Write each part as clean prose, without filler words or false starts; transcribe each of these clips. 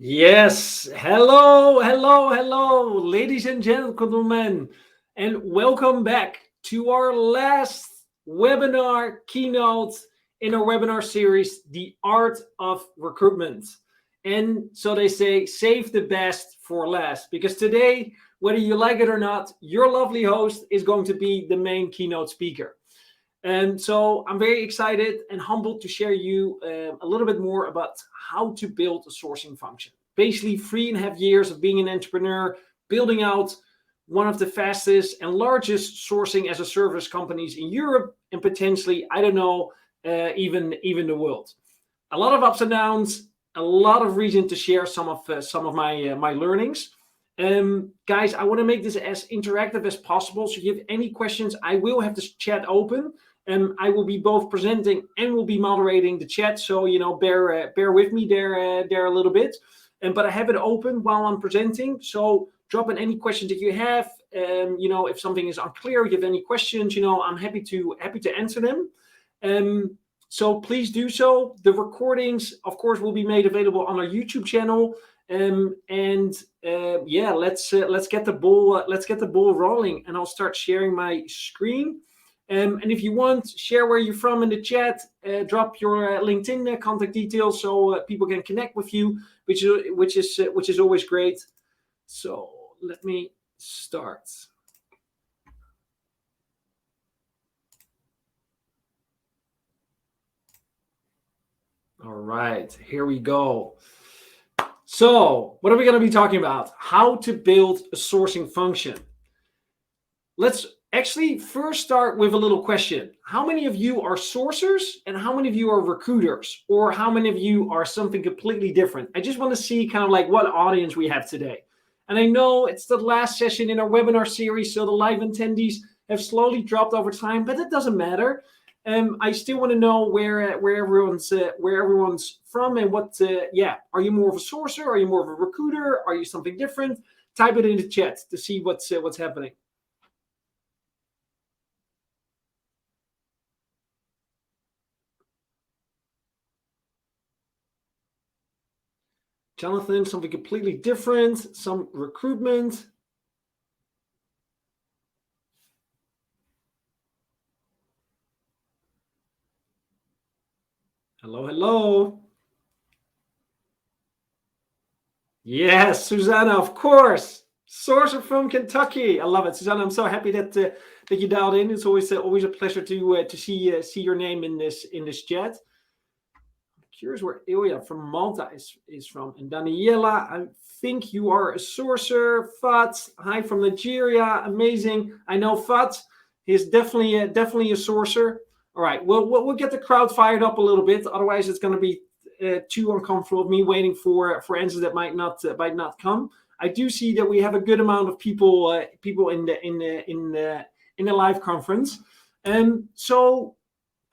Yes, hello, ladies and gentlemen, and welcome back to our last webinar keynote in our webinar series, The Art of Recruitment. And so they say, save the best for last, because today, whether you like it or not, your lovely host is going to be the main keynote speaker. And so I'm very excited and humbled to share you a little bit more about how to build a sourcing function. Basically, 3.5 years of being an entrepreneur, building out one of the fastest and largest sourcing as a service companies in Europe, and potentially, I don't know, even the world. A lot of ups and downs, a lot of reason to share some of my learnings. Guys, I want to make this as interactive as possible. So if you have any questions, I will have this chat open. I will be both presenting and will be moderating the chat. So, bear with me there a little bit. But I have it open while I'm presenting. So drop in any questions that you have. If something is unclear, you have any questions, I'm happy to answer them. So please do so. The recordings, of course, will be made available on our YouTube channel. Let's get the ball rolling, and I'll start sharing my screen. And if you want, share where you're from in the chat. Drop your LinkedIn contact details so people can connect with you, which is always great. So let me start. All right, here we go. So what are we going to be talking about? How to build a sourcing function. Let's actually first start with a little question. How many of you are sourcers and how many of you are recruiters? Or how many of you are something completely different? I just want to see kind of like what audience we have today. And I know it's the last session in our webinar series, so the live attendees have slowly dropped over time, but it doesn't matter. I still want to know where everyone's from and what. Are you more of a sourcer? Are you more of a recruiter? Are you something different? Type it in the chat to see what's happening. Jonathan, something completely different. Some recruitment. Hello. Yes, Susanna, of course. Sourcer from Kentucky. I love it, Susanna. I'm so happy that you dialed in. It's always a pleasure to see your name in this chat. I'm curious where Ilya from Malta is from, and Daniela. I think you are a sourcer. Fat, hi from Nigeria. Amazing. I know Fat. He's definitely a sourcer. All right, we'll get the crowd fired up a little bit. Otherwise, it's going to be too uncomfortable of me waiting for answers that might not come. I do see that we have a good amount of people in the live conference. So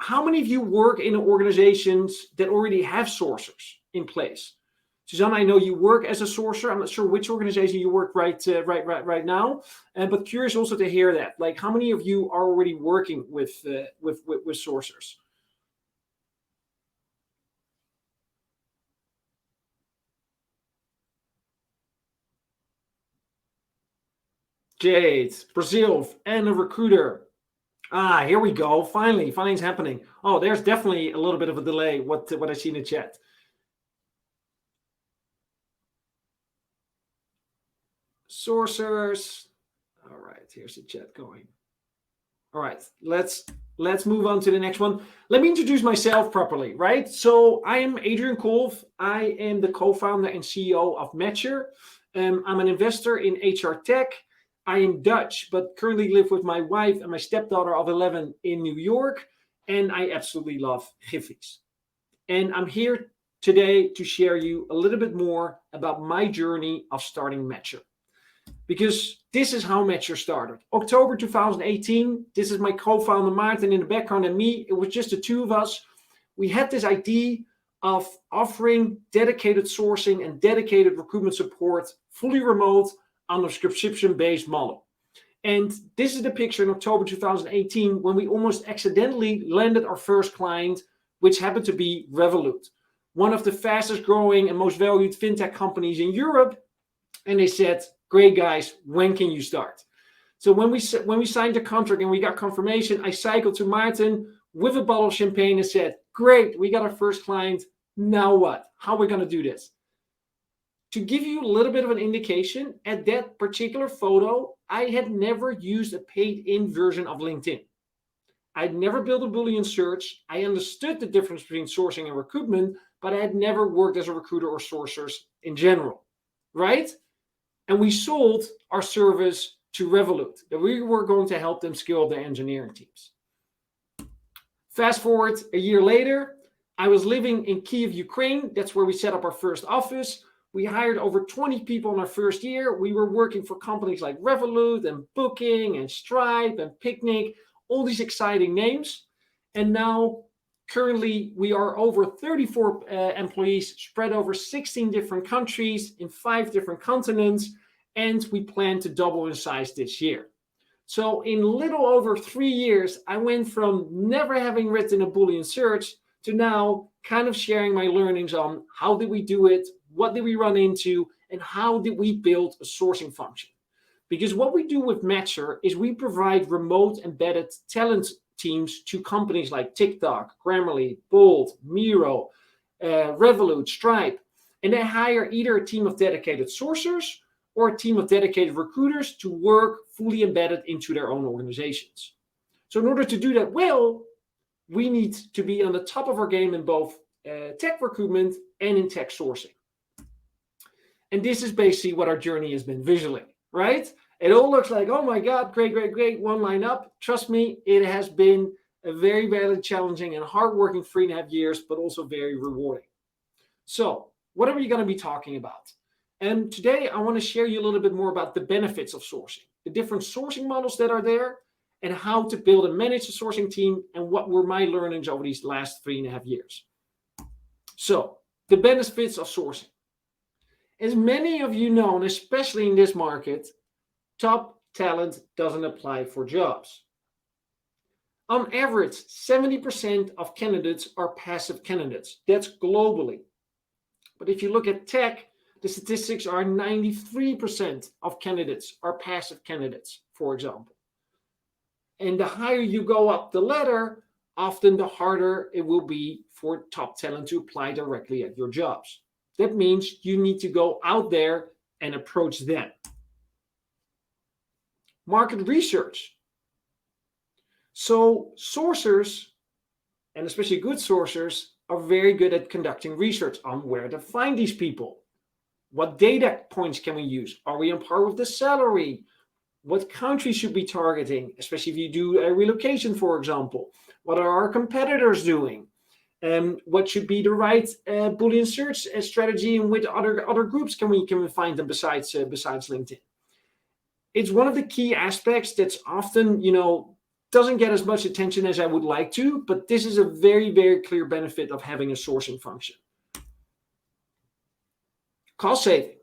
how many of you work in organizations that already have sourcers in place? Susanna, I know you work as a sourcer. I'm not sure which organization you work right now, but curious also to hear that. Like, how many of you are already working with sourcers? Jade, Brazil, and a recruiter. Here we go. Finally it's happening. Oh, there's definitely a little bit of a delay. What I see in the chat. Sourcers. All right, here's the chat going. All right, let's move on to the next one. Let me introduce myself properly, right? So I am Adriaan Kolff. I am the co-founder and CEO of MatcHR. I'm an investor in HR tech. I am Dutch, but currently live with my wife and my stepdaughter of 11 in New York. And I absolutely love Giffies. And I'm here today to share you a little bit more about my journey of starting MatcHR. Because this is how MatcHR started. October 2018, this is my co-founder Maarten in the background and me. It was just the two of us. We had this idea of offering dedicated sourcing and dedicated recruitment support, fully remote, on a subscription-based model. And this is the picture in October 2018 when we almost accidentally landed our first client, which happened to be Revolut. one of the fastest growing and most valued fintech companies in Europe. And they said, great guys, when can you start? So when we signed the contract and we got confirmation, I cycled to Maarten with a bottle of champagne and said, great, we got our first client. Now what? How are we going to do this? To give you a little bit of an indication, at that particular photo, I had never used a paid-in version of LinkedIn. I'd never built a Boolean search. I understood the difference between sourcing and recruitment, but I had never worked as a recruiter or sourcers in general, right? And we sold our service to Revolut, that we were going to help them scale their engineering teams. Fast forward a year later, I was living in Kyiv, Ukraine. That's where we set up our first office. We hired over 20 people in our first year. We were working for companies like Revolut and Booking and Stripe and Picnic, all these exciting names. And now, currently, we are over 34 employees spread over 16 different countries in 5 different continents, and we plan to double in size this year. So in little over 3 years, I went from never having written a Boolean search to now kind of sharing my learnings on how did we do it, what did we run into, and how did we build a sourcing function. Because what we do with MatcHR is we provide remote embedded talent teams to companies like TikTok, Grammarly, Bolt, Miro, Revolut, Stripe, and they hire either a team of dedicated sourcers or a team of dedicated recruiters to work fully embedded into their own organizations. So in order to do that well, we need to be on the top of our game in both tech recruitment and in tech sourcing. And this is basically what our journey has been visually, right? It all looks like, oh my God, great, great, great, one line up. Trust me, it has been a very, very challenging and hardworking 3.5 years, but also very rewarding. So what are we going to be talking about? And today I want to share you a little bit more about the benefits of sourcing, the different sourcing models that are there, and how to build and manage a sourcing team, and what were my learnings over these last 3.5 years. So the benefits of sourcing. As many of you know, and especially in this market, top talent doesn't apply for jobs. On average, 70% of candidates are passive candidates. That's globally. But if you look at tech, the statistics are 93% of candidates are passive candidates, for example. And the higher you go up the ladder, often the harder it will be for top talent to apply directly at your jobs. That means you need to go out there and approach them. Market research. So sourcers, and especially good sourcers, are very good at conducting research on where to find these people. What data points can we use? Are we on par with the salary? What country should we be targeting, especially if you do a relocation, for example? What are our competitors doing? What should be the right Boolean search strategy, and with other groups can we find them besides LinkedIn? It's one of the key aspects that's often, doesn't get as much attention as I would like to, but this is a very, very clear benefit of having a sourcing function. Cost saving,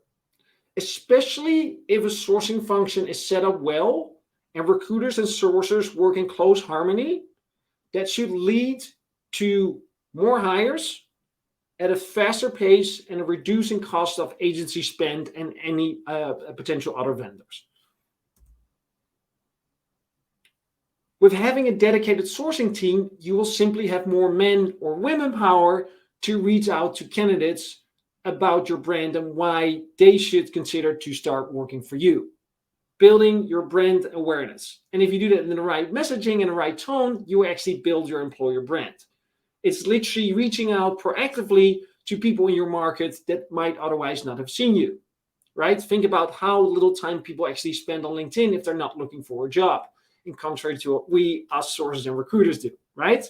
especially if a sourcing function is set up well and recruiters and sourcers work in close harmony, that should lead to more hires at a faster pace and a reducing cost of agency spend and any potential other vendors. With having a dedicated sourcing team, you will simply have more men or women power to reach out to candidates about your brand and why they should consider to start working for you. Building your brand awareness. And if you do that in the right messaging and the right tone, you actually build your employer brand. It's literally reaching out proactively to people in your market that might otherwise not have seen you, right? Think about how little time people actually spend on LinkedIn if they're not looking for a job, in contrary to what we, us sources and recruiters, do, right?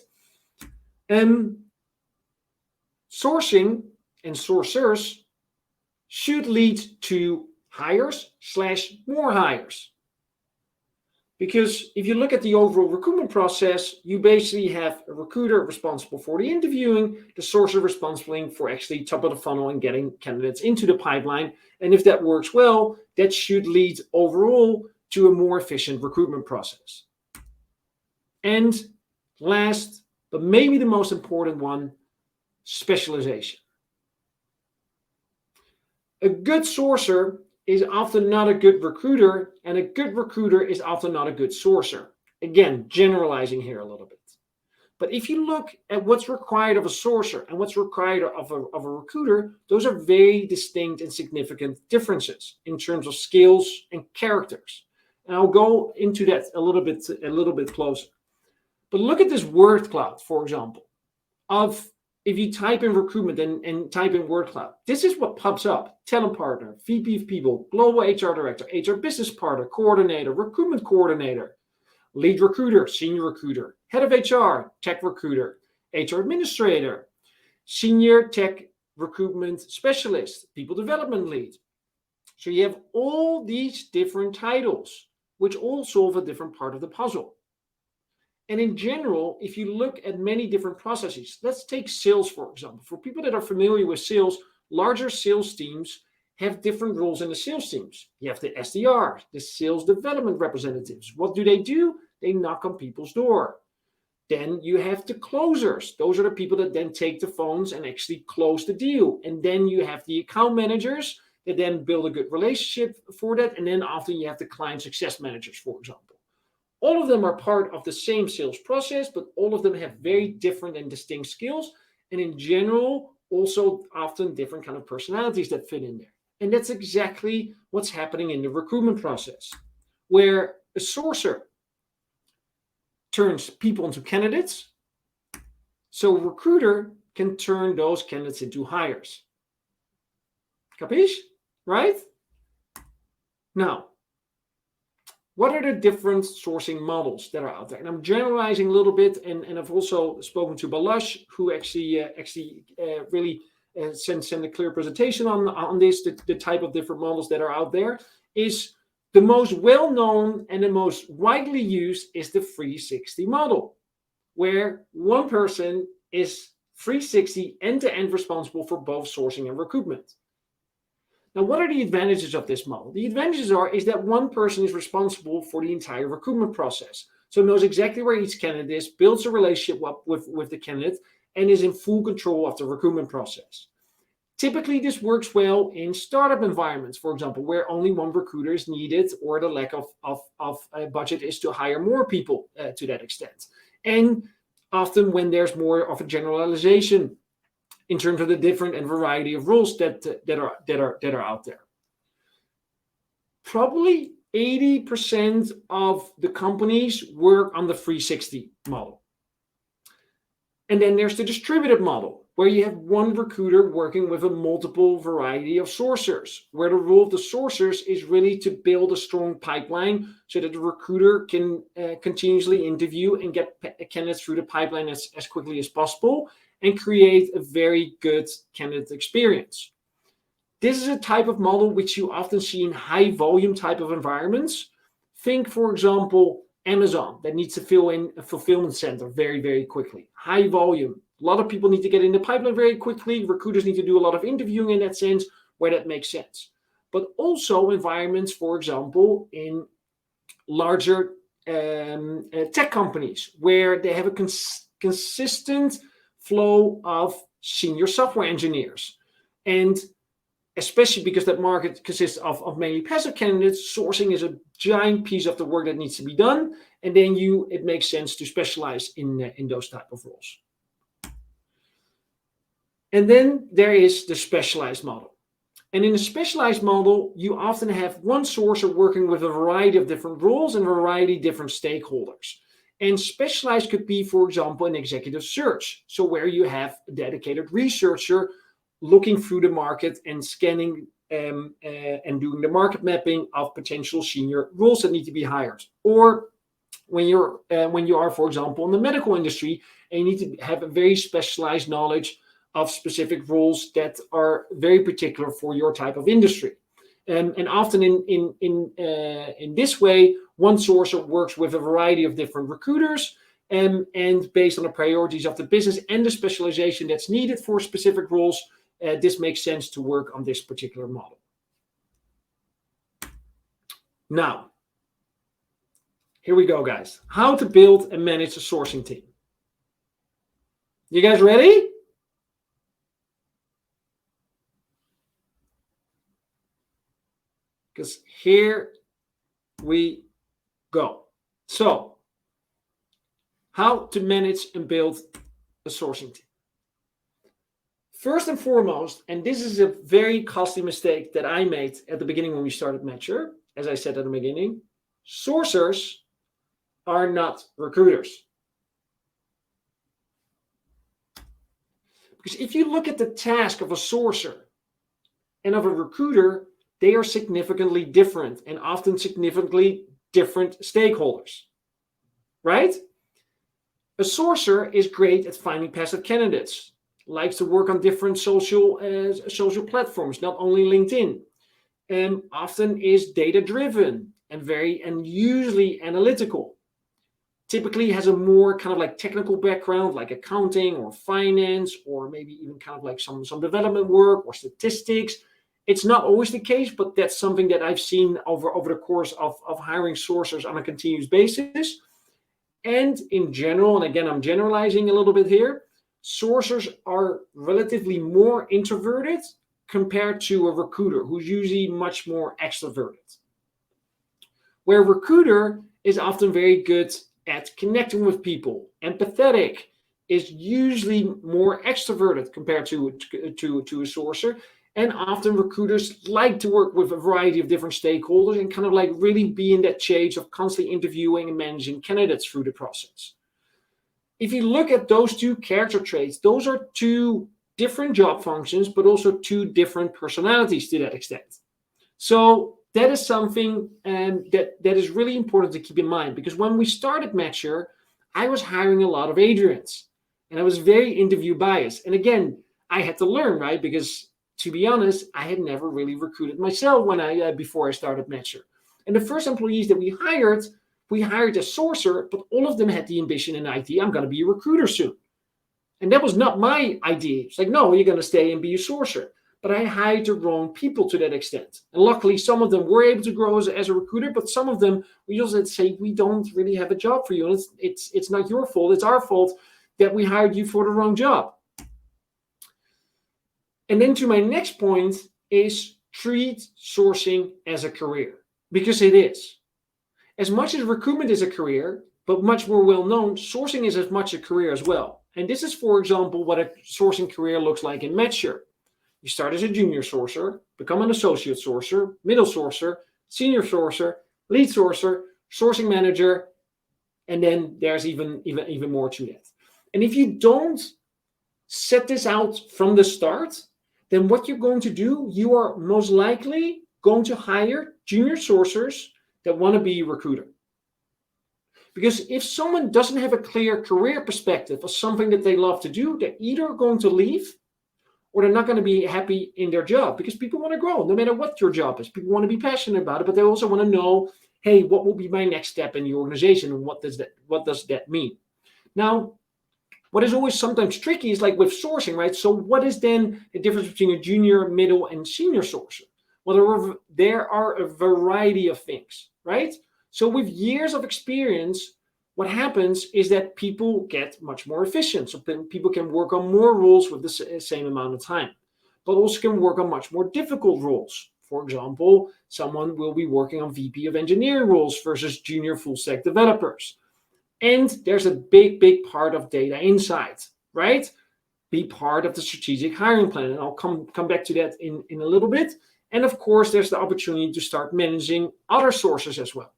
Sourcing and sourcers should lead to hires/more hires. Because if you look at the overall recruitment process, you basically have a recruiter responsible for the interviewing, the sourcer responsible for actually top of the funnel and getting candidates into the pipeline. And if that works well, that should lead overall to a more efficient recruitment process. And last, but maybe the most important one, specialization. A good sourcer is often not a good recruiter, and a good recruiter is often not a good sourcer. Again, generalizing here a little bit. But if you look at what's required of a sourcer and what's required of a recruiter, those are very distinct and significant differences in terms of skills and characters. And I'll go into that a little bit closer. But look at this word cloud, for example, of if you type in recruitment and type in word cloud, this is what pops up: talent partner, VP of people, global HR director, HR business partner, coordinator, recruitment coordinator, lead recruiter, senior recruiter, head of HR, tech recruiter, HR administrator, senior tech recruitment specialist, people development lead. So you have all these different titles, which all solve a different part of the puzzle. And in general, if you look at many different processes, let's take sales, for example. For people that are familiar with sales, larger sales teams have different roles in the sales teams. You have the SDR, the sales development representatives. What do? They knock on people's door. Then you have the closers. Those are the people that then take the phones and actually close the deal. And then you have the account managers that then build a good relationship for that. And then often you have the client success managers, for example. All of them are part of the same sales process, but all of them have very different and distinct skills. And in general, also often different kind of personalities that fit in there. And that's exactly what's happening in the recruitment process, where a sourcer turns people into candidates, so a recruiter can turn those candidates into hires. Capiche? Right? Now, what are the different sourcing models that are out there? And I'm generalizing a little bit, and I've also spoken to Balash, who actually really sent a clear presentation on this. The type of different models that are out there is the most well-known and the most widely used is the 360 model, where one person is 360 end-to-end responsible for both sourcing and recruitment. Now, what are the advantages of this model? The advantages is that one person is responsible for the entire recruitment process. So knows exactly where each candidate is, builds a relationship with the candidate, and is in full control of the recruitment process. Typically, this works well in startup environments, for example, where only one recruiter is needed, or the lack of budget is to hire more people to that extent. And often when there's more of a generalization in terms of the different and variety of roles that are out there. Probably 80% of the companies work on the 360 model. And then there's the distributed model, where you have one recruiter working with a multiple variety of sourcers, where the role of the sourcers is really to build a strong pipeline so that the recruiter can continuously interview and get candidates through the pipeline as quickly as possible, and create a very good candidate experience. This is a type of model which you often see in high volume type of environments. Think, for example, Amazon that needs to fill in a fulfillment center very, very quickly. High volume. A lot of people need to get in the pipeline very quickly. Recruiters need to do a lot of interviewing in that sense, where that makes sense. But also environments, for example, in larger tech companies, where they have a consistent flow of senior software engineers. And especially because that market consists of mainly passive candidates, sourcing is a giant piece of the work that needs to be done. And then it makes sense to specialize in those type of roles. And then there is the specialized model. And in a specialized model, you often have one sourcer working with a variety of different roles and a variety of different stakeholders. And specialized could be, for example, an executive search. So where you have a dedicated researcher looking through the market and scanning and doing the market mapping of potential senior roles that need to be hired. Or when you are, for example, in the medical industry, and you need to have a very specialized knowledge of specific roles that are very particular for your type of industry. And often in this way, one sourcer works with a variety of different recruiters, and based on the priorities of the business and the specialization that's needed for specific roles, this makes sense to work on this particular model. Now, here we go, guys. How to build and manage a sourcing team. You guys ready? because here we go. So, how to manage and build a sourcing team. First and foremost, and this is a very costly mistake that I made at the beginning when we started MatcHR, as I said at the beginning, sourcers are not recruiters. Because if you look at the task of a sourcer and of a recruiter, they are significantly different and often significantly different stakeholders, right? A sourcer is great at finding passive candidates, likes to work on different social platforms, not only LinkedIn, and often is data-driven and usually analytical. Typically has a more kind of like technical background, like accounting or finance, or maybe even kind of like some development work or statistics. It's not always the case, but that's something that I've seen over the course of hiring sourcers on a continuous basis. And in general, and again, I'm generalizing a little bit here, sourcers are relatively more introverted compared to a recruiter who's usually much more extroverted. Where a recruiter is often very good at connecting with people, empathetic, is usually more extroverted compared to a sourcer. And often recruiters like to work with a variety of different stakeholders and kind of like really be in that change of constantly interviewing and managing candidates through the process. If you look at those two character traits, those are two different job functions, but also two different personalities to that extent. So that is something that is really important to keep in mind, because when we started MatcHR, I was hiring a lot of Adrians and I was very interview biased. And again, I had to learn, right? Because to be honest, I had never really recruited myself before I started MatcHR. And the first employees that we hired a sourcer, but all of them had the ambition in IT, I'm going to be a recruiter soon. And that was not my idea. It's like, no, you're going to stay and be a sourcer. But I hired the wrong people to that extent. And luckily, some of them were able to grow as a recruiter, but some of them, we also had to say, we don't really have a job for you. And it's not your fault. It's our fault that we hired you for the wrong job. And then to my next point is treat sourcing as a career, because it is. As much as recruitment is a career, but much more well known, sourcing is as much a career as well. And this is, for example, what a sourcing career looks like in MatcHR. You start as a junior sourcer, become an associate sourcer, middle sourcer, senior sourcer, lead sourcer, sourcing manager, and then there's even more to that. And if you don't set this out from the start, then what you're going to do, you are most likely going to hire junior sourcers that want to be a recruiter. Because if someone doesn't have a clear career perspective of something that they love to do, they're either going to leave or they're not going to be happy in their job, because people want to grow no matter what your job is. People want to be passionate about it, but they also want to know, hey, what will be my next step in the organization, and what does that mean? Now, what is always sometimes tricky is like with sourcing, right? So what is then the difference between a junior, middle, and senior sourcer? Well, there are a variety of things, right? So with years of experience, what happens is that people get much more efficient. So people can work on more roles with the same amount of time, but also can work on much more difficult roles. For example, someone will be working on VP of engineering roles versus junior full stack developers. And there's a big part of data insight, right? Be part of the strategic hiring plan. And I'll come back to that in a little bit. And of course, there's the opportunity to start managing other sources as well.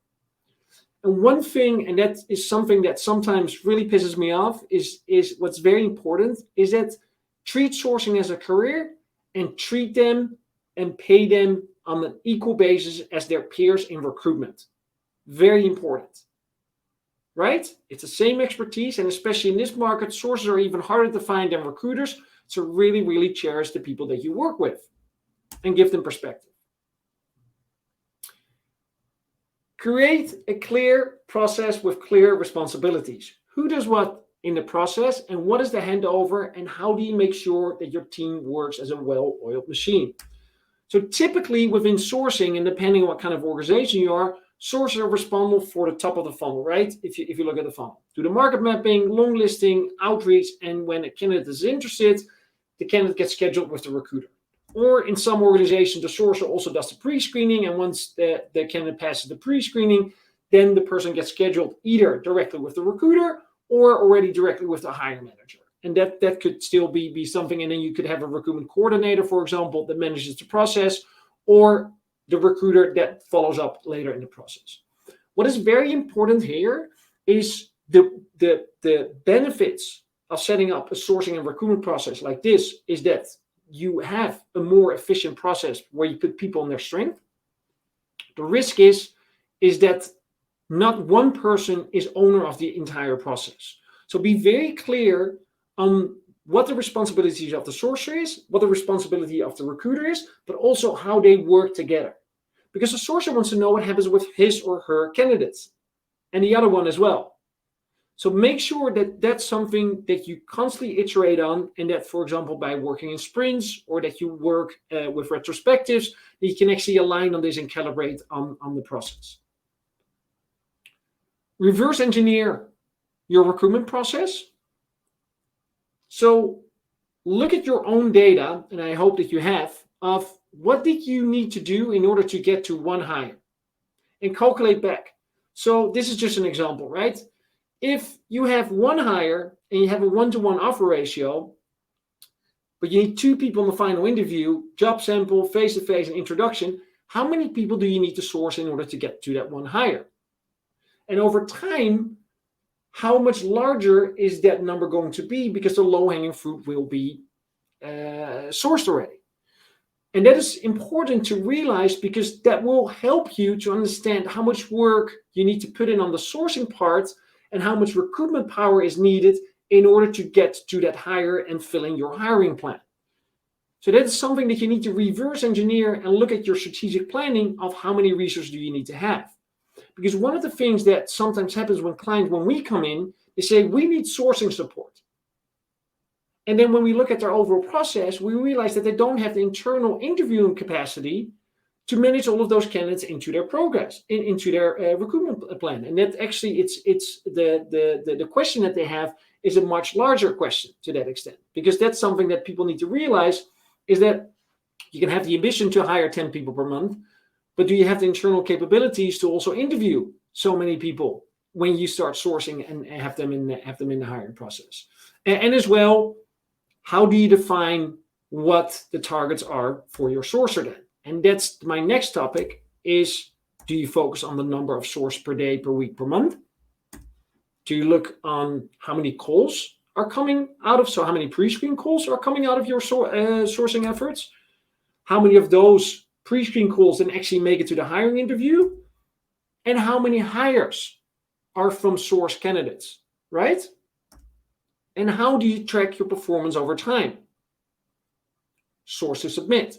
And one thing, and that is something that sometimes really pisses me off, is what's very important, is that treat sourcing as a career and treat them and pay them on an equal basis as their peers in recruitment. Very important. Right? It's the same expertise, and especially in this market, sources are even harder to find than recruiters. So really cherish the people that you work with and give them perspective. Create a clear process with clear responsibilities. Who does what in the process, and what is the handover, and how do you make sure that your team works as a well-oiled machine? So typically within sourcing, and depending on what kind of organization you are, sources are responsible for the top of the funnel, right? If you look at the funnel. Do the market mapping, long listing, outreach, and when a candidate is interested, the candidate gets scheduled with the recruiter. Or in some organizations, the sourcer also does the pre-screening, and once the candidate passes the pre-screening, then the person gets scheduled either directly with the recruiter or already directly with the hiring manager. And that could still be something, and then you could have a recruitment coordinator, for example, that manages the process, or the recruiter that follows up later in the process. What is very important here is the benefits of setting up a sourcing and recruitment process like this is that you have a more efficient process where you put people on their strength. The risk is that not one person is owner of the entire process. So be very clear on what the responsibilities of the sourcer is, what the responsibility of the recruiter is, but also how they work together. Because the sourcer wants to know what happens with his or her candidates, and the other one as well. So make sure that that's something that you constantly iterate on, and that, for example, by working in sprints or that you work with retrospectives, that you can actually align on this and calibrate on the process. Reverse engineer your recruitment process. So look at your own data, and I hope that you have, of what did you need to do in order to get to one hire, and calculate back. So this is just an example, right? If you have one hire and you have a 1-to-1 offer ratio, but you need 2 people in the final interview, job sample, face-to-face, and introduction, how many people do you need to source in order to get to that one hire? And over time, how much larger is that number going to be, because the low-hanging fruit will be sourced already? And that is important to realize, because that will help you to understand how much work you need to put in on the sourcing part and how much recruitment power is needed in order to get to that hire and fill in your hiring plan. So that is something that you need to reverse engineer and look at your strategic planning of how many resources do you need to have. Because one of the things that sometimes happens when we come in, they say, we need sourcing support. And then when we look at their overall process, we realize that they don't have the internal interviewing capacity to manage all of those candidates into their progress, into their recruitment plan. And that actually, it's the question that they have is a much larger question to that extent. Because that's something that people need to realize, is that you can have the ambition to hire 10 people per month, but do you have the internal capabilities to also interview so many people when you start sourcing and have them in the hiring process? And as well, how do you define what the targets are for your sourcer then? And that's my next topic, is, do you focus on the number of source per day, per week, per month? Do you look on how many calls are coming out of, so how many pre-screen calls are coming out of your sourcing efforts? How many of those pre-screen calls then actually make it to the hiring interview? And how many hires are from source candidates, right? And how do you track your performance over time? Source to submit.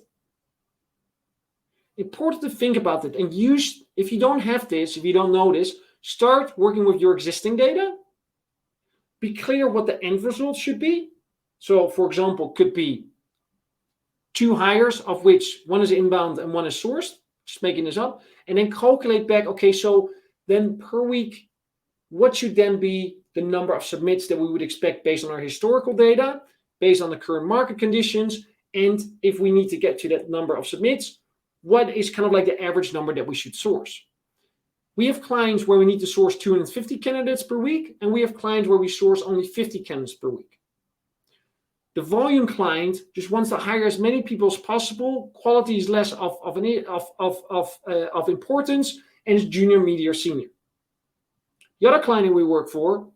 Important to think about it, and use, if you don't have this, if you don't know this, start working with your existing data. Be clear what the end result should be. So, for example, could be 2 hires, of which one is inbound and one is sourced, just making this up, and then calculate back, okay, so then per week, what should then be the number of submits that we would expect based on our historical data, based on the current market conditions, and if we need to get to that number of submits, what is kind of like the average number that we should source? We have clients where we need to source 250 candidates per week, and we have clients where we source only 50 candidates per week. The volume client just wants to hire as many people as possible. Quality is less of importance, and it's junior, mid, or senior. The other client that we work for,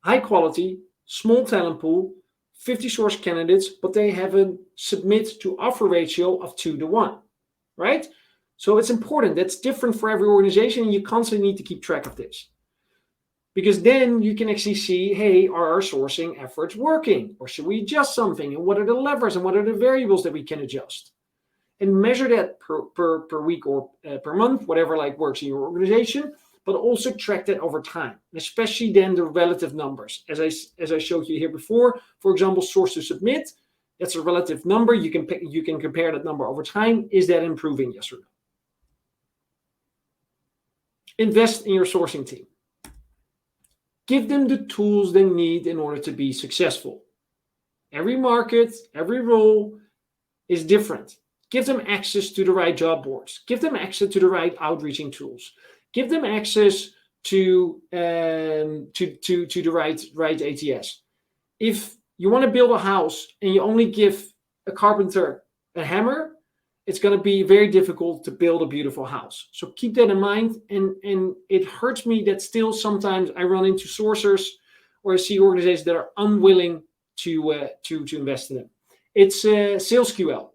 high quality, small talent pool, 50 source candidates, but they have a submit to offer ratio of 2-to-1, right? So it's important. That's different for every organization, and you constantly need to keep track of this. Because then you can actually see, hey, are our sourcing efforts working? Or should we adjust something? And what are the levers and what are the variables that we can adjust? And measure that per week or per month, whatever like works in your organization, but also track that over time, especially then the relative numbers. As I showed you here before, for example, source to submit, that's a relative number. You can compare that number over time. Is that improving, yes or no? Invest in your sourcing team. Give them the tools they need in order to be successful. Every market, every role is different. Give them access to the right job boards. Give them access to the right outreaching tools. Give them access to the right ATS. If you want to build a house and you only give a carpenter a hammer, it's going to be very difficult to build a beautiful house. So keep that in mind. And it hurts me that still sometimes I run into sourcers or I see organizations that are unwilling to invest in them. It's SalesQL.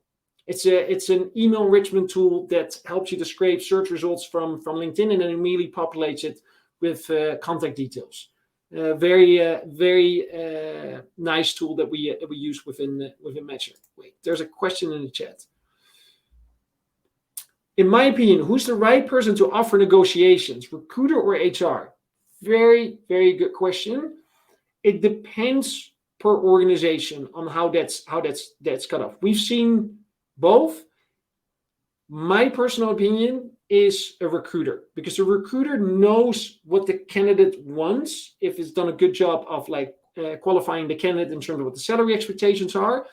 It's an email enrichment tool that helps you to scrape search results from LinkedIn and then immediately populates it with contact details. Very nice tool that we use within MatcHR. Wait, there's a question in the chat. In my opinion, who's the right person to offer negotiations, recruiter or HR? Very, very good question. It depends per organization on how that's cut off. We've seen both. My personal opinion is a recruiter, because the recruiter knows what the candidate wants, if it's done a good job of qualifying the candidate in terms of what the salary expectations are,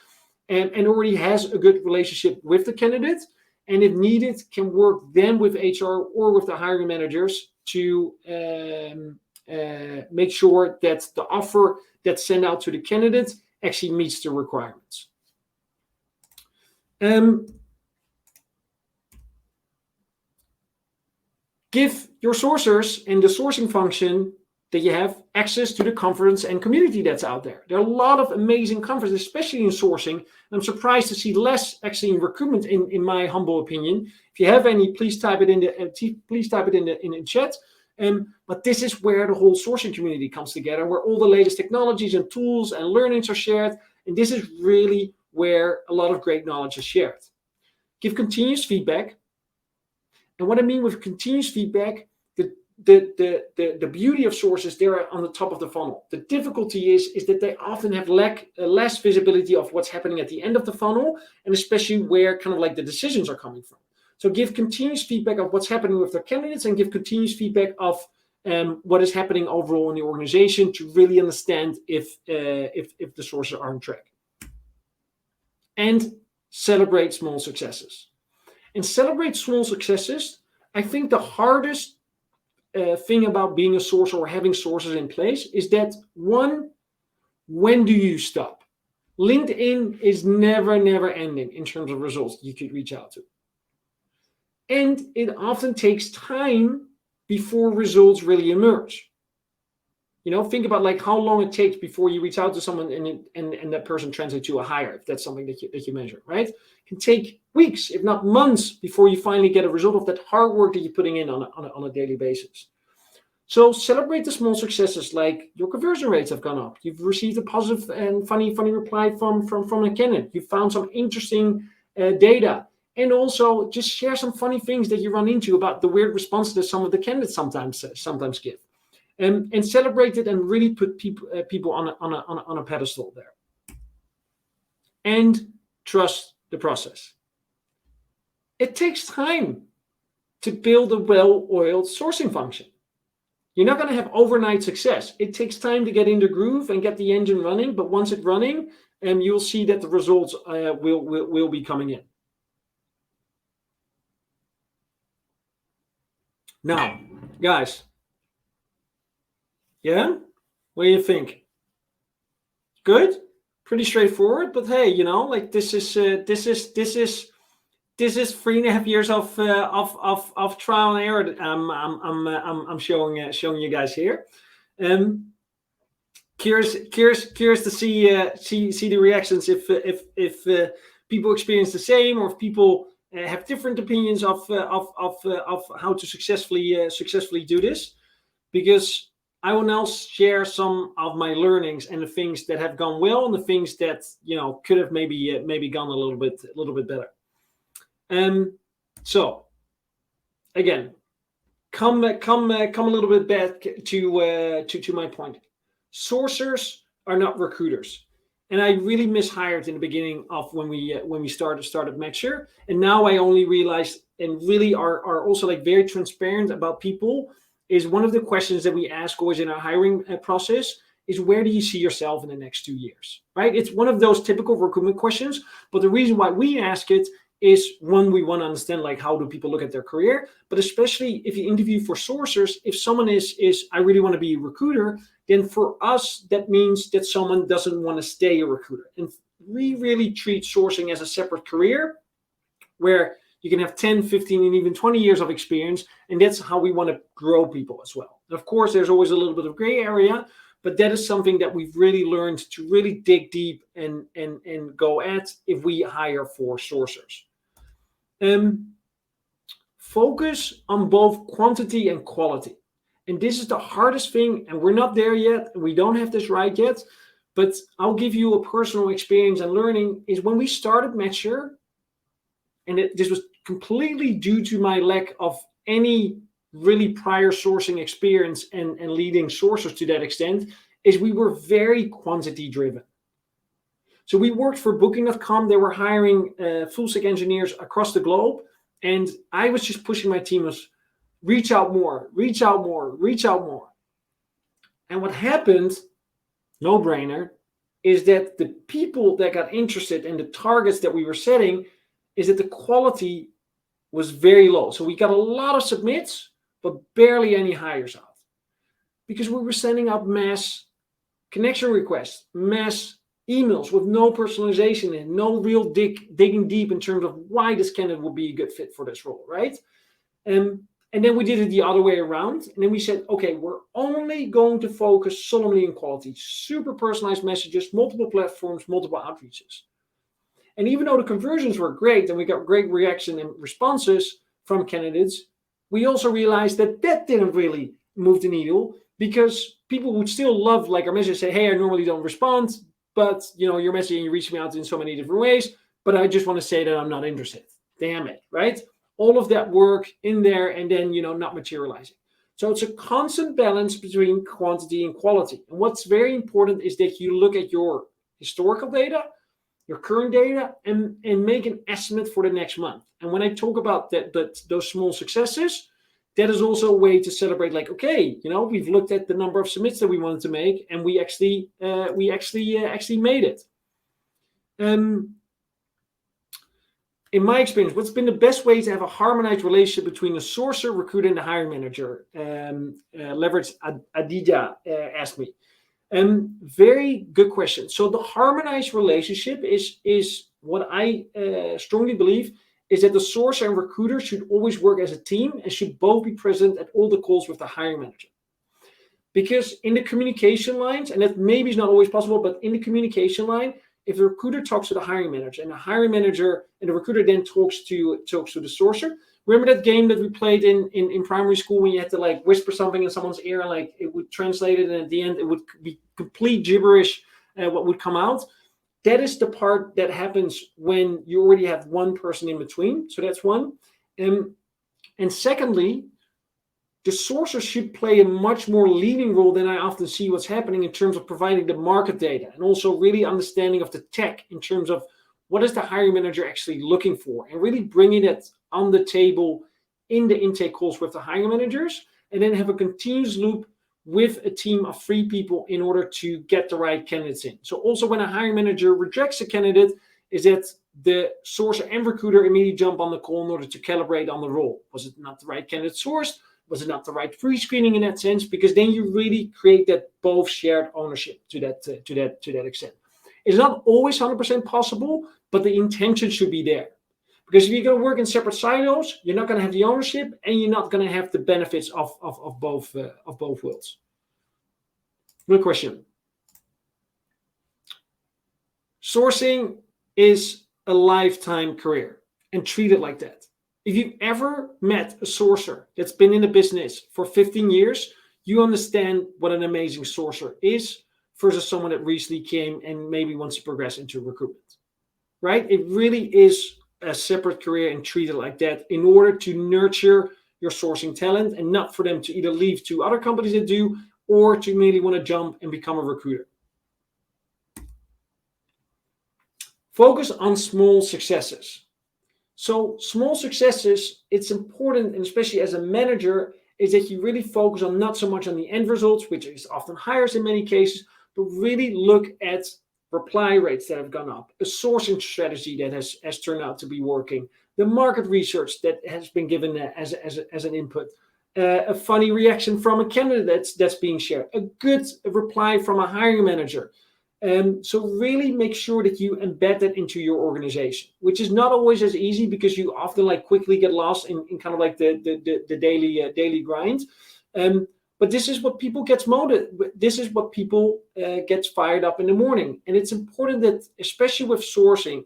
and already has a good relationship with the candidate, and if needed can work then with HR or with the hiring managers to make sure that the offer that's sent out to the candidate actually meets the requirements. Give your sourcers and the sourcing function that you have access to the conference and community that's out there. There are a lot of amazing conferences, especially in sourcing. I'm surprised to see less actually in recruitment, in my humble opinion. If you have any, please type it in the chat. But this is where the whole sourcing community comes together, where all the latest technologies and tools and learnings are shared. And this is really where a lot of great knowledge is shared. Give continuous feedback. And what I mean with continuous feedback, the beauty of sources, they're on the top of the funnel. The difficulty is that they often have less visibility of what's happening at the end of the funnel, and especially where kind of like the decisions are coming from. So give continuous feedback of what's happening with their candidates, and give continuous feedback of what is happening overall in the organization to really understand if the sources are on track. And celebrate small successes. And celebrate small successes. I think the hardest thing about being a sourcer or having sources in place is that, one, when do you stop? LinkedIn is never ending in terms of results you could reach out to. And it often takes time before results really emerge. Think about how long it takes before you reach out to someone and that person translates to a hire, if that's something that you measure, right? It can take weeks, if not months, before you finally get a result of that hard work that you're putting in on a daily basis. So celebrate the small successes, like your conversion rates have gone up. You've received a positive and funny reply from a candidate. You found some interesting data. And also just share some funny things that you run into about the weird responses that some of the candidates sometimes give. And celebrate it and really put people on a pedestal there. And trust the process. It takes time to build a well-oiled sourcing function. You're not going to have overnight success. It takes time to get in the groove and get the engine running. But once it's running, you'll see that the results will be coming in. Now, guys. Yeah? What do you think? Good? Pretty straightforward, but hey, this is 3.5 years of trial and error. I'm showing you guys here. Curious to see the reactions if people experience the same, or if people have different opinions of how to successfully do this, because I will now share some of my learnings and the things that have gone well and the things that could have maybe gone a little bit better. So again, come a little bit back to my point. Sourcers are not recruiters, and I really mishired in the beginning of when we started MatcHR, and now I only realized and really are also very transparent about people. Is one of the questions that we ask always in our hiring process is where do you see yourself in the next 2 years, right? It's one of those typical recruitment questions, but the reason why we ask it is, one, we want to understand like how do people look at their career, but especially if you interview for sourcers, if someone is I really want to be a recruiter, then for us that means that someone doesn't want to stay a recruiter. And we really treat sourcing as a separate career where you can have 10, 15, and even 20 years of experience, and that's how we want to grow people as well. And of course, there's always a little bit of gray area, but that is something that we've really learned to really dig deep and go at if we hire for sourcers. Focus on both quantity and quality. And this is the hardest thing, and we're not there yet. We don't have this right yet, but I'll give you a personal experience and learning is when we started MatcHR, and this was completely due to my lack of any really prior sourcing experience and leading sourcers to that extent, is we were very quantity driven. So we worked for Booking.com. They were hiring full stack engineers across the globe. And I was just pushing my team was reach out more, reach out more, reach out more. And what happened, no brainer, is that the people that got interested in the targets that we were setting is that the quality was very low. So we got a lot of submits, but barely any hires out because we were sending out mass connection requests, mass emails with no personalization and no real digging deep in terms of why this candidate would be a good fit for this role, right? And then we did it the other way around. And then we said, okay, we're only going to focus solely on quality, super personalized messages, multiple platforms, multiple outreaches. And even though the conversions were great and we got great reaction and responses from candidates, we also realized that didn't really move the needle because people would still love like our message, say, hey, I normally don't respond, but your message and you reach me out in so many different ways, but I just want to say that I'm not interested. Damn it, right? All of that work in there and then, not materializing. So it's a constant balance between quantity and quality. And what's very important is that you look at your historical data, your current data, and make an estimate for the next month. And when I talk about those small successes, that is also a way to celebrate, like, okay, we've looked at the number of submits that we wanted to make, and we actually made it. In my experience, what's been the best way to have a harmonized relationship between the sourcer, recruiter, and the hiring manager? Leverage Adija asked me. Very good question. So the harmonized relationship is what I strongly believe is that the sourcer and recruiter should always work as a team and should both be present at all the calls with the hiring manager. Because in the communication lines, and that maybe is not always possible, but in the communication line, if the recruiter talks to the hiring manager and the hiring manager and the recruiter then talks to the sourcer, remember that game that we played in primary school when you had to like whisper something in someone's ear and like it would translate it and at the end it would be complete gibberish what would come out? That is the part that happens when you already have one person in between. So that's one. And secondly, the sourcer should play a much more leading role than I often see what's happening in terms of providing the market data and also really understanding of the tech in terms of what is the hiring manager actually looking for and really bringing it on the table in the intake calls with the hiring managers and then have a continuous loop with a team of 3 people in order to get the right candidates in. So also when a hiring manager rejects a candidate is that the sourcer and recruiter immediately jump on the call in order to calibrate on the role. Was it not the right candidate sourced? Was it not the right pre-screening in that sense? Because then you really create that both shared ownership to that extent. It's not always 100% possible, but the intention should be there. Because if you're going to work in separate silos, you're not going to have the ownership, and you're not going to have the benefits of both worlds. Good question. Sourcing is a lifetime career, and treat it like that. If you've ever met a sourcer that's been in the business for 15 years, you understand what an amazing sourcer is versus someone that recently came and maybe wants to progress into recruitment, right? It really is a separate career and treat it like that in order to nurture your sourcing talent and not for them to either leave to other companies that do or to merely want to jump and become a recruiter. Focus on small successes. So small successes, it's important, and especially as a manager, is that you really focus on not so much on the end results, which is often hires in many cases, but really look at reply rates that have gone up, a sourcing strategy that has turned out to be working, the market research that has been given as an input, a funny reaction from a candidate that's being shared, a good reply from a hiring manager. So really make sure that you embed that into your organization, which is not always as easy because you often quickly get lost in kind of the daily grind. But this is what people gets motivated. This is what people gets fired up in the morning. And it's important that, especially with sourcing,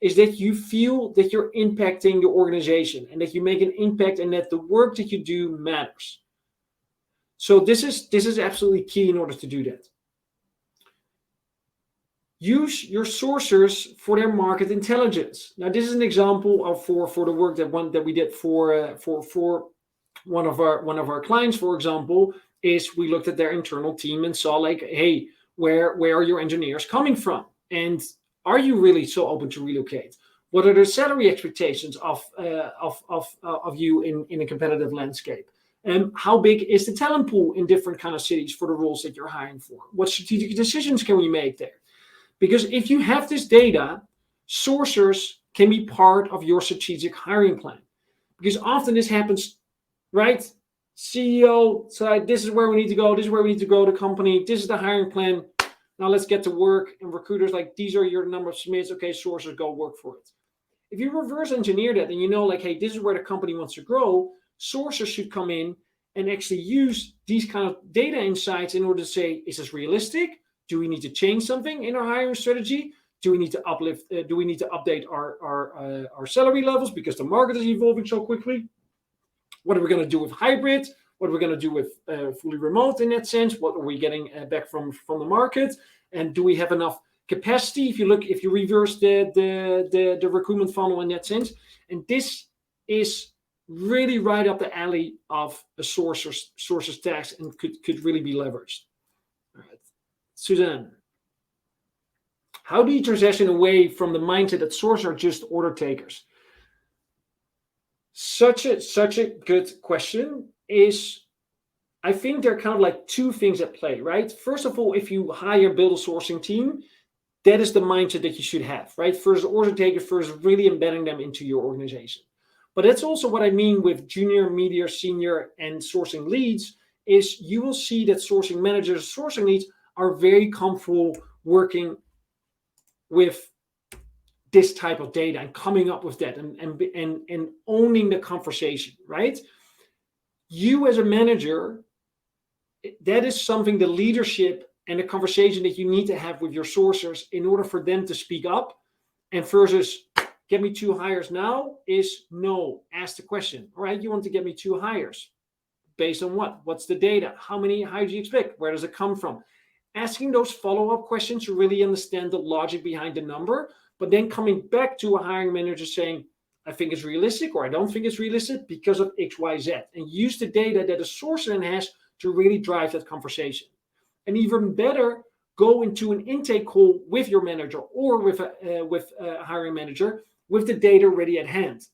is that you feel that you're impacting your organization and that you make an impact and that the work that you do matters. So this is absolutely key in order to do that. Use your sourcers for their market intelligence. Now, this is an example of for the work that we did for one of our clients, for example, is we looked at their internal team and saw hey, where are your engineers coming from? And are you really so open to relocate? What are the salary expectations of you in a competitive landscape? How big is the talent pool in different kind of cities for the roles that you're hiring for? What strategic decisions can we make there? Because if you have this data, sourcers can be part of your strategic hiring plan. Because often this happens, right? CEO side, this is where we need to go. This is where we need to go. The company, this is the hiring plan. Now let's get to work. And recruiters these are your number of submits. Okay, sourcers, go work for it. If you reverse engineer that and you know hey, this is where the company wants to grow, sourcers should come in and actually use these kind of data insights in order to say, is this realistic? Do we need to change something in our hiring strategy? Do we need to uplift? Do we need to update our salary levels because the market is evolving so quickly? What are we going to do with hybrid? What are we going to do with fully remote in that sense? What are we getting back from the market? And do we have enough capacity? If you reverse the recruitment funnel in that sense, and this is really right up the alley of a sourcer's task and could really be leveraged. All right. Suzanne, how do you transition away from the mindset that sourcers are just order takers? Such a good question. I think there are kind of two things at play, right? First of all, if you build a sourcing team, that is the mindset that you should have, right? First, order taker, first, really embedding them into your organization. But that's also what I mean with junior, media, senior, and sourcing leads, is you will see that sourcing managers, sourcing leads are very comfortable working with this type of data and coming up with that and owning the conversation, right? You as a manager, that is something, the leadership and the conversation that you need to have with your sourcers in order for them to speak up, and versus get me 2 hires now is no, ask the question. All right, you want to get me 2 hires. Based on what? What's the data? How many hires do you expect? Where does it come from? Asking those follow-up questions to really understand the logic behind the number, but then coming back to a hiring manager saying, I think it's realistic or I don't think it's realistic because of X, Y, Z. And use the data that a sourcer then has to really drive that conversation. And even better, go into an intake call with your manager or with a hiring manager with the data ready at hand.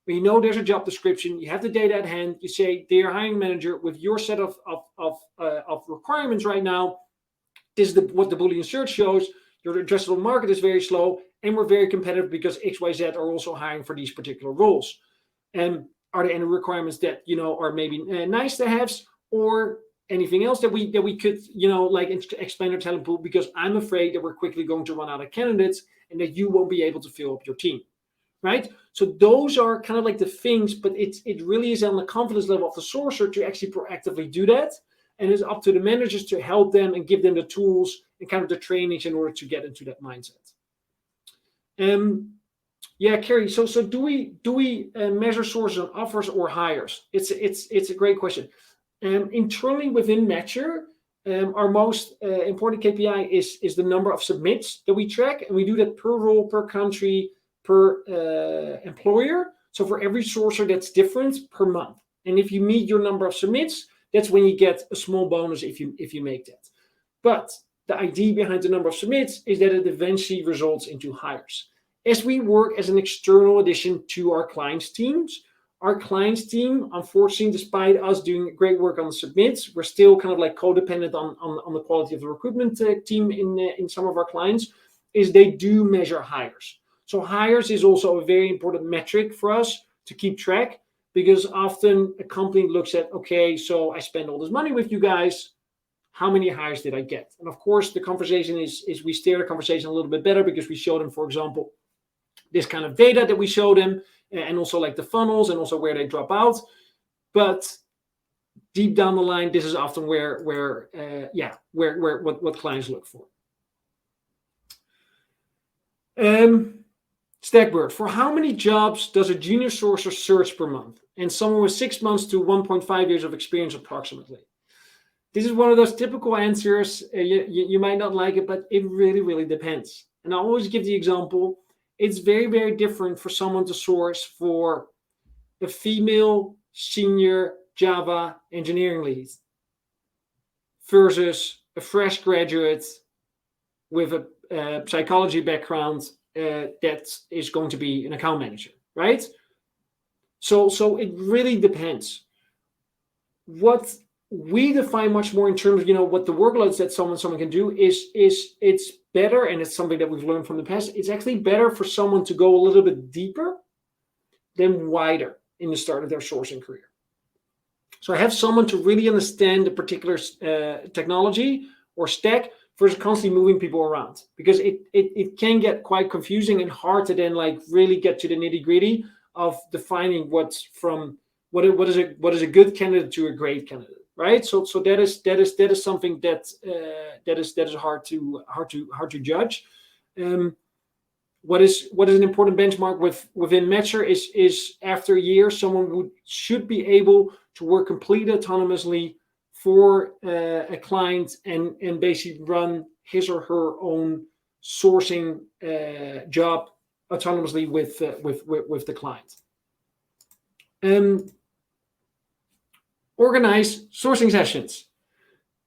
When you know there's a job description, you have the data at hand, you say, dear hiring manager, with your set of requirements right now, this is what the Boolean search shows. Your addressable market is very slow, and we're very competitive because XYZ are also hiring for these particular roles. And are there any requirements that are maybe nice to haves, or anything else that we could expand our talent pool? Because I'm afraid that we're quickly going to run out of candidates, and that you won't be able to fill up your team, right? So those are kind of the things, but it really is on the confidence level of the sourcer to actually proactively do that. And it's up to the managers to help them and give them the tools and kind of the trainings in order to get into that mindset. Yeah, Carrie. So do we measure sources on offers or hires? It's a great question. Internally within MatcHR, our most important KPI is the number of submits that we track, and we do that per role, per country, per employer. So for every sourcer, that's different per month. And if you meet your number of submits, that's when you get a small bonus if you make that. But the idea behind the number of submits is that it eventually results into hires. As we work as an external addition to our clients' teams, Our clients team, unfortunately, despite us doing great work on the submits, we're still kind of like codependent on the quality of the recruitment team in some of our clients, is they do measure hires. So hires is also a very important metric for us to keep track, because often a company looks at, okay, so I spend all this money with you guys, how many hires did I get? And of course, the conversation is we steer the conversation a little bit better because we show them, for example, this kind of data that we show them, and also like the funnels and also where they drop out. But deep down the line, this is often where what clients look for. Stackbird, for how many jobs does a junior sourcer search per month? And someone with 6 months to 1.5 years of experience approximately. This is one of those typical answers. You might not like it, but it really, really depends. And I always give the example. It's very, very different for someone to source for a female senior Java engineering lead versus a fresh graduate with a psychology background that is going to be an account manager, right? So it really depends. What we define much more in terms of what the workloads that someone can do is it's better, and it's something that we've learned from the past. It's actually better for someone to go a little bit deeper than wider in the start of their sourcing career. So I have someone to really understand the particular technology or stack versus constantly moving people around, because it can get quite confusing and hard to then like really get to the nitty gritty of defining what is a good candidate to a great candidate. Right, so that is something that is hard to judge. What is an important benchmark within MatcHR is after a year, someone should be able to work completely autonomously for a client and basically run his or her own sourcing job autonomously with the client. Organize sourcing sessions.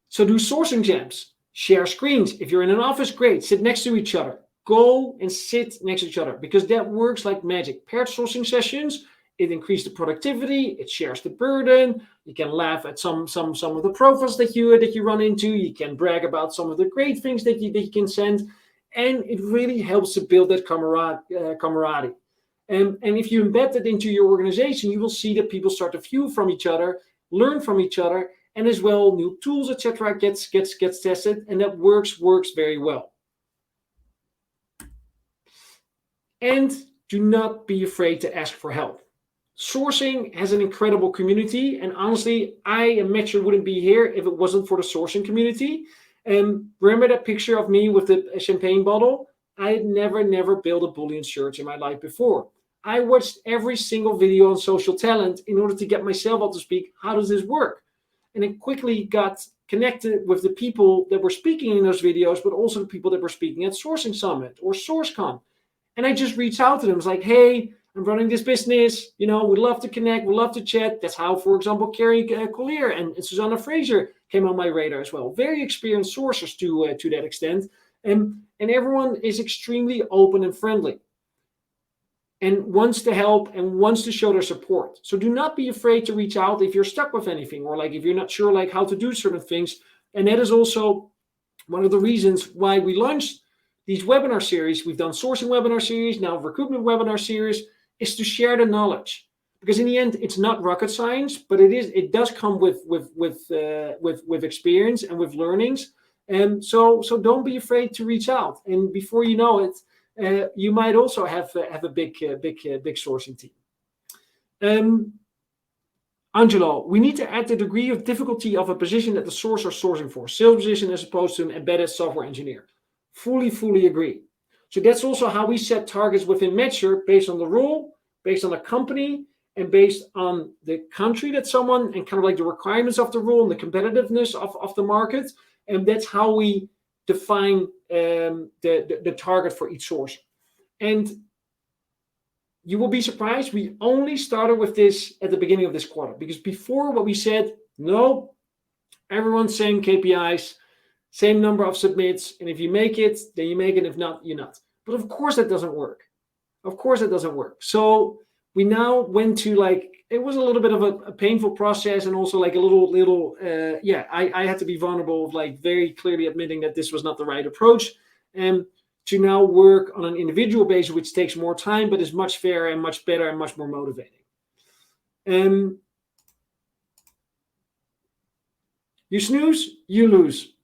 So do sourcing jams, share screens. If you're in an office, great, sit next to each other. Go and sit next to each other, because that works like magic. Paired sourcing sessions, it increases the productivity, it shares the burden. You can laugh at some of the profiles that you run into. You can brag about some of the great things that you can send, and it really helps to build that camaraderie. And if you embed that into your organization, you will see that people start to view from each other, learn from each other, and as well new tools, etc. gets tested, and that works very well. And do not be afraid to ask for help. Sourcing has an incredible community, and honestly, I and MatcHR wouldn't be here if it wasn't for the sourcing community. Remember that picture of me with the champagne bottle? I had never built a Boolean search in my life before. I watched every single video on social talent in order to get myself up to speak. How does this work? And then quickly got connected with the people that were speaking in those videos, but also the people that were speaking at Sourcing Summit or SourceCon. And I just reached out to them. It's like, hey, I'm running this business. We'd love to connect. We'd love to chat. That's how, for example, Carrie Collier and Susanna Fraser came on my radar as well. Very experienced sourcers to that extent. And everyone is extremely open and friendly and wants to help and wants to show their support. So do not be afraid to reach out if you're stuck with anything, or like if you're not sure like how to do certain things. And that is also one of the reasons why we launched these webinar series. We've done sourcing webinar series, now recruitment webinar series, is to share the knowledge. Because in the end, it's not rocket science, but it does come with experience and with learnings. And so don't be afraid to reach out. And before you know it, you might also have a big sourcing team. Angelo, we need to add the degree of difficulty of a position that the sourcer is sourcing for, sales position as opposed to an embedded software engineer. Fully agree. So that's also how we set targets within MatcHR, based on the role, based on the company, and based on the country that someone, and kind of like the requirements of the role and the competitiveness of the market. And that's how we define the target for each source. And you will be surprised, we only started with this at the beginning of this quarter, because before what we said, no, everyone's same KPIs, same number of submits, and if you make it, then you make it, if not, you're not. But of course that doesn't work. So we now went to like, it was a little bit of a painful process, and also like a little I had to be vulnerable of like very clearly admitting that this was not the right approach, and to now work on an individual basis, which takes more time but is much fairer and much better and much more motivating. You snooze, you lose.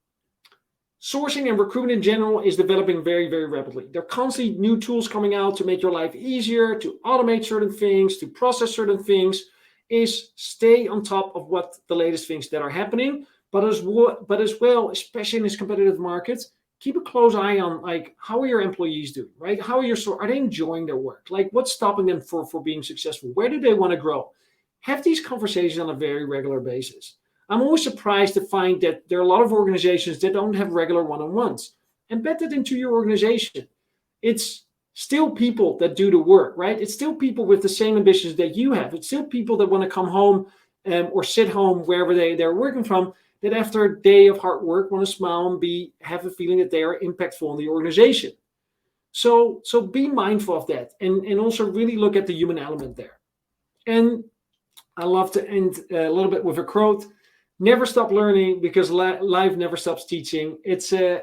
Sourcing and recruitment in general is developing very, very rapidly. There are constantly new tools coming out to make your life easier, to automate certain things, to process certain things. Is stay on top of what the latest things that are happening, but as well, especially in this competitive market, keep a close eye on like, how are your employees doing, right? How are they enjoying their work? Like, what's stopping them for being successful? Where do they want to grow? Have these conversations on a very regular basis. I'm always surprised to find that there are a lot of organizations that don't have regular one-on-ones. Embed that into your organization. It's still people that do the work, right? It's still people with the same ambitions that you have. It's still people that want to come home or sit home wherever they're working from, that after a day of hard work want to smile and have a feeling that they are impactful in the organization. So be mindful of that, and also really look at the human element there. And I love to end a little bit with a quote. Never stop learning, because life never stops teaching. It's a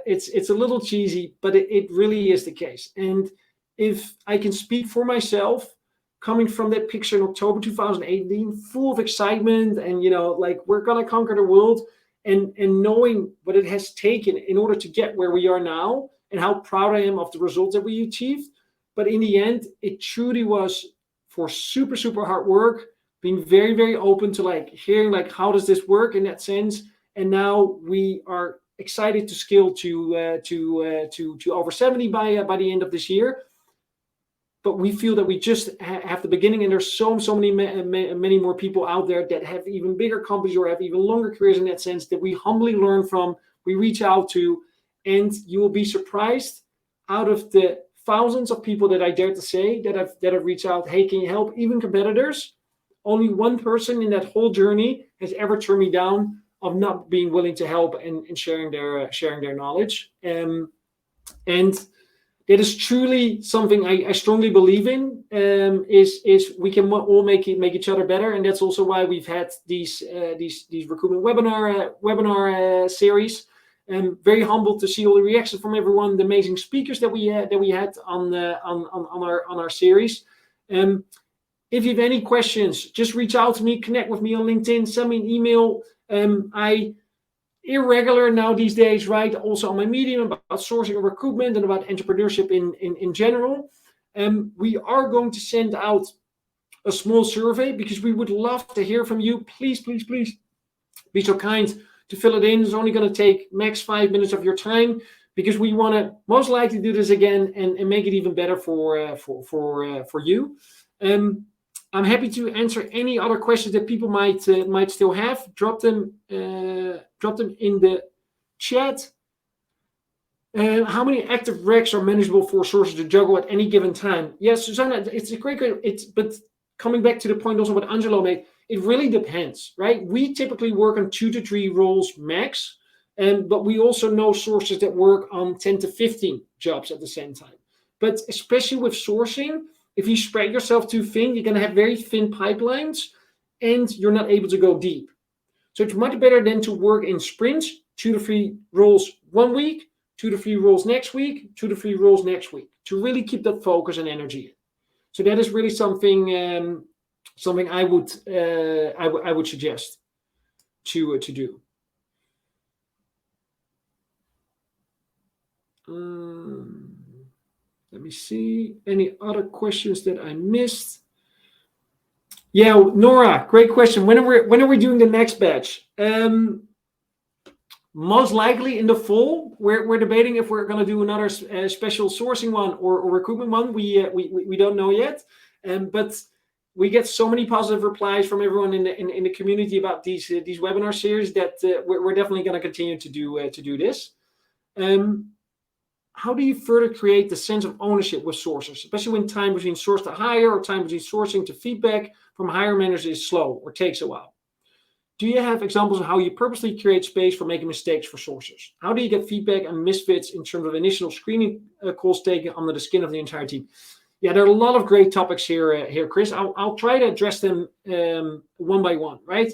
little cheesy, but it really is the case. And if I can speak for myself, coming from that picture in October 2018, full of excitement and, like, we're going to conquer the world, and knowing what it has taken in order to get where we are now, and how proud I am of the results that we achieved. But in the end, it truly was for super, super hard work, being very, very open to like hearing like, how does this work in that sense? And now we are excited to scale to over 70 by the end of this year. But we feel that we just have the beginning, and there's so many more people out there that have even bigger companies or have even longer careers in that sense, that we humbly learn from, we reach out to, and you will be surprised, out of the thousands of people that I dare to say that have reached out, hey, can you help, even competitors, only one person in that whole journey has ever turned me down of not being willing to help and sharing their knowledge. And that is truly something I strongly believe in. Is we can all make each other better, and that's also why we've had these recruitment webinar series. Very humbled to see all the reactions from everyone, the amazing speakers that we had on our series. If you have any questions, just reach out to me, connect with me on LinkedIn, send me an email. I irregular now these days, right? Also on my Medium, about sourcing and recruitment and about entrepreneurship in general. We are going to send out a small survey, because we would love to hear from you. Please be so kind to fill it in. It's only going to take max 5 minutes of your time, because we want to most likely do this again and make it even better for you. I'm happy to answer any other questions that people might still have. Drop them in the chat. How many active recs are manageable for sources to juggle at any given time? Yes, Susanna, it's a great. But coming back to the point also what Angelo made, it really depends, right? We typically work on 2 to 3 roles max, but we also know sources that work on 10 to 15 jobs at the same time. But especially with sourcing, if you spread yourself too thin, you're going to have very thin pipelines, and you're not able to go deep. So it's much better than to work in sprints, 2 to 3 roles 1 week, 2 to 3 roles next week, 2 to 3 roles next week, to really keep that focus and energy in. So that is really something I would suggest to do. Let me see. Any other questions that I missed? Yeah, Nora, great question. When are we doing the next batch? Most likely in the fall. We're debating if we're going to do another special sourcing one or recruitment one. We don't know yet. But we get so many positive replies from everyone in the community about these webinar series that we're definitely going to continue to do this. How do you further create the sense of ownership with sources, especially when time between source to hire or time between sourcing to feedback from hire managers is slow or takes a while? Do you have examples of how you purposely create space for making mistakes for sources? How do you get feedback and misfits in terms of initial screening calls taken under the skin of the entire team? Yeah, there are a lot of great topics here, Chris. I'll try to address them one by one, right?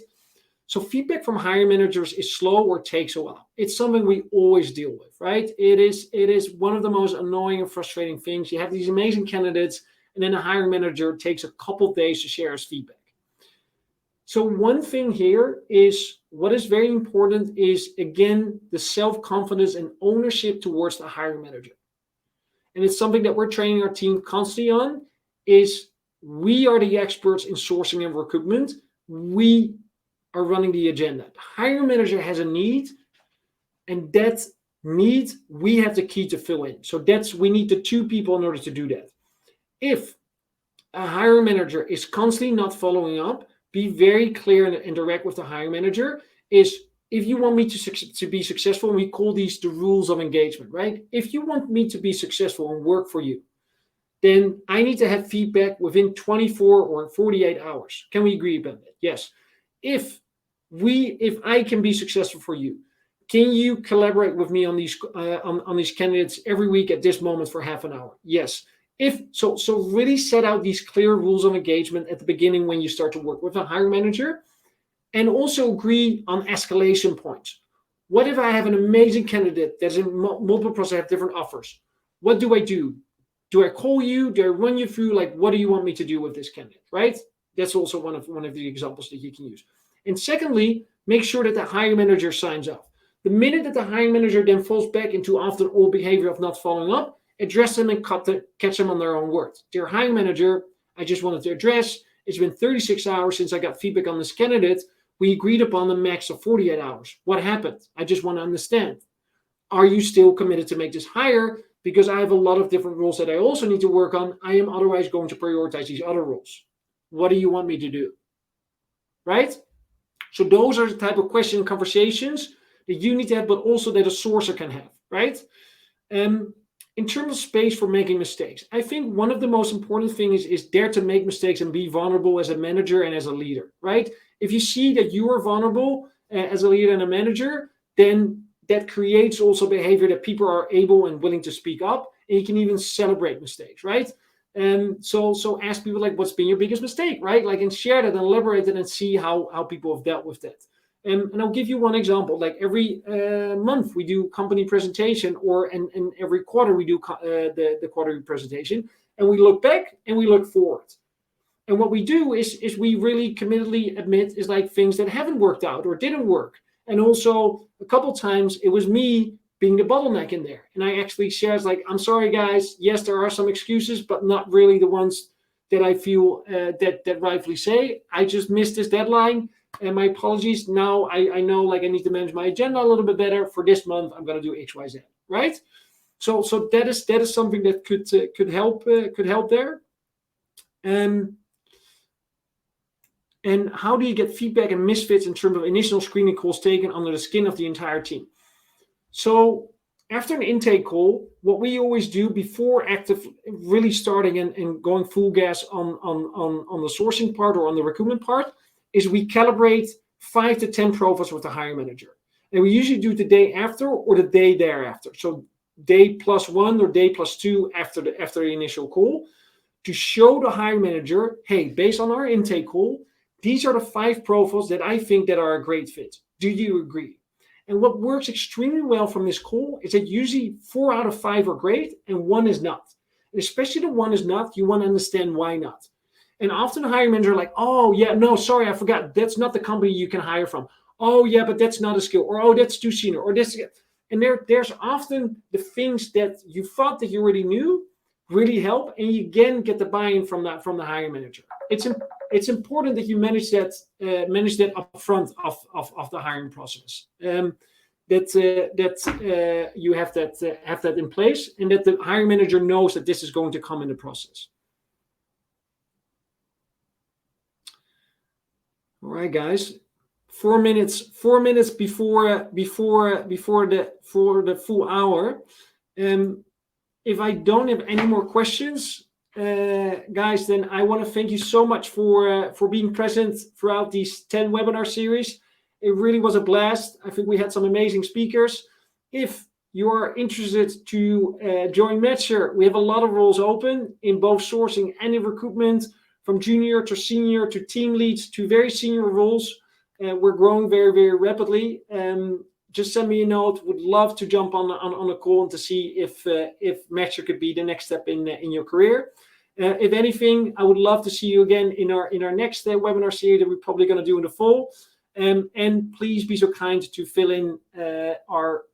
So feedback from hiring managers is slow or takes a while. It's something we always deal with, right? It is one of the most annoying and frustrating things. You have these amazing candidates, and then a hiring manager takes a couple of days to share his feedback. So one thing here is what is very important is, again, the self-confidence and ownership towards the hiring manager. And it's something that we're training our team constantly on, is we are the experts in sourcing and recruitment. We are running the agenda. The hiring manager has a need, and that need, we have the key to fill in. So we need the two people in order to do that. If a hiring manager is constantly not following up, be very clear and direct with the hiring manager. Is if you want me to be successful, we call these the rules of engagement, right? If you want me to be successful and work for you, then I need to have feedback within 24 or 48 hours. Can we agree about that? Yes. If I can be successful for you, can you collaborate with me on these candidates every week at this moment for half an hour? Yes. So really set out these clear rules of engagement at the beginning when you start to work with a hiring manager, and also agree on escalation points. What if I have an amazing candidate that's in multiple processes, have different offers? What do I do? Do I call you? Do I run you through, like, what do you want me to do with this candidate, right? That's also one of the examples that you can use. And secondly, make sure that the hiring manager signs off. The minute that the hiring manager then falls back into often old behavior of not following up, address them and catch them on their own words. Dear hiring manager, I just wanted to address, it's been 36 hours since I got feedback on this candidate. We agreed upon a max of 48 hours. What happened? I just want to understand. Are you still committed to make this hire? Because I have a lot of different roles that I also need to work on. I am otherwise going to prioritize these other roles. What do you want me to do? Right? So those are the type of question conversations that you need to have, but also that a sourcer can have, right? In terms of space for making mistakes, I think one of the most important things is dare to make mistakes and be vulnerable as a manager and as a leader, right? If you see that you are vulnerable as a leader and a manager, then that creates also behavior that people are able and willing to speak up, and you can even celebrate mistakes, right? So ask people, like, what's been your biggest mistake, right? Like, and share that and elaborate it and see how people have dealt with that. And I'll give you one example. Like every month we do company presentation, and every quarter we do the quarterly presentation, and we look back and we look forward. And what we do is we really committedly admit is like things that haven't worked out or didn't work. And also a couple times it was me being the bottleneck in there. And I actually shared, like, I'm sorry guys, yes, there are some excuses, but not really the ones that I feel that rightfully say. I just missed this deadline. And my apologies. Now I know, like, I need to manage my agenda a little bit better. For this month, I'm going to do X, Y, Z. Right? So that is something that could help there. And how do you get feedback and misfits in terms of initial screening calls taken under the skin of the entire team? So after an intake call, what we always do before really starting and going full gas on the sourcing part or on the recruitment part, is we calibrate 5 to 10 profiles with the hiring manager. And we usually do it the day after or the day thereafter. So day +1 or day +2 after the initial call, to show the hiring manager, hey, based on our intake call, these are the 5 profiles that I think that are a great fit. Do you agree? And what works extremely well from this call is that usually 4 out of 5 are great and 1 is not. And especially the 1 is not, you want to understand why not. And often the hiring manager are like, oh, yeah, no, sorry, I forgot. That's not the company you can hire from. Oh, yeah, but that's not a skill. Or, oh, that's too senior. Or this. And there's often the things that you thought that you already knew really help. And you again get the buy-in from the hiring manager. It's important that you manage that up front of the hiring process. That you have that in place, and that the hiring manager knows that this is going to come in the process. All right, guys. 4 minutes before the full hour. If I don't have any more questions, guys, then I want to thank you so much for being present throughout these 10 webinar series. It really was a blast. I think we had some amazing speakers. If you are interested to join MatcHR, we have a lot of roles open in both sourcing and in recruitment, from junior to senior to team leads to very senior roles. We're growing very, very rapidly. Just send me a note. Would love to jump on a call and to see if MatcHR could be the next step in your career. If anything, I would love to see you again in our next webinar series that we're probably going to do in the fall. And please be so kind to fill in our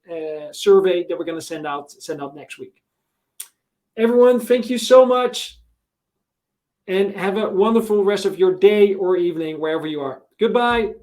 survey that we're going to send out next week. Everyone, thank you so much, and have a wonderful rest of your day or evening wherever you are. Goodbye.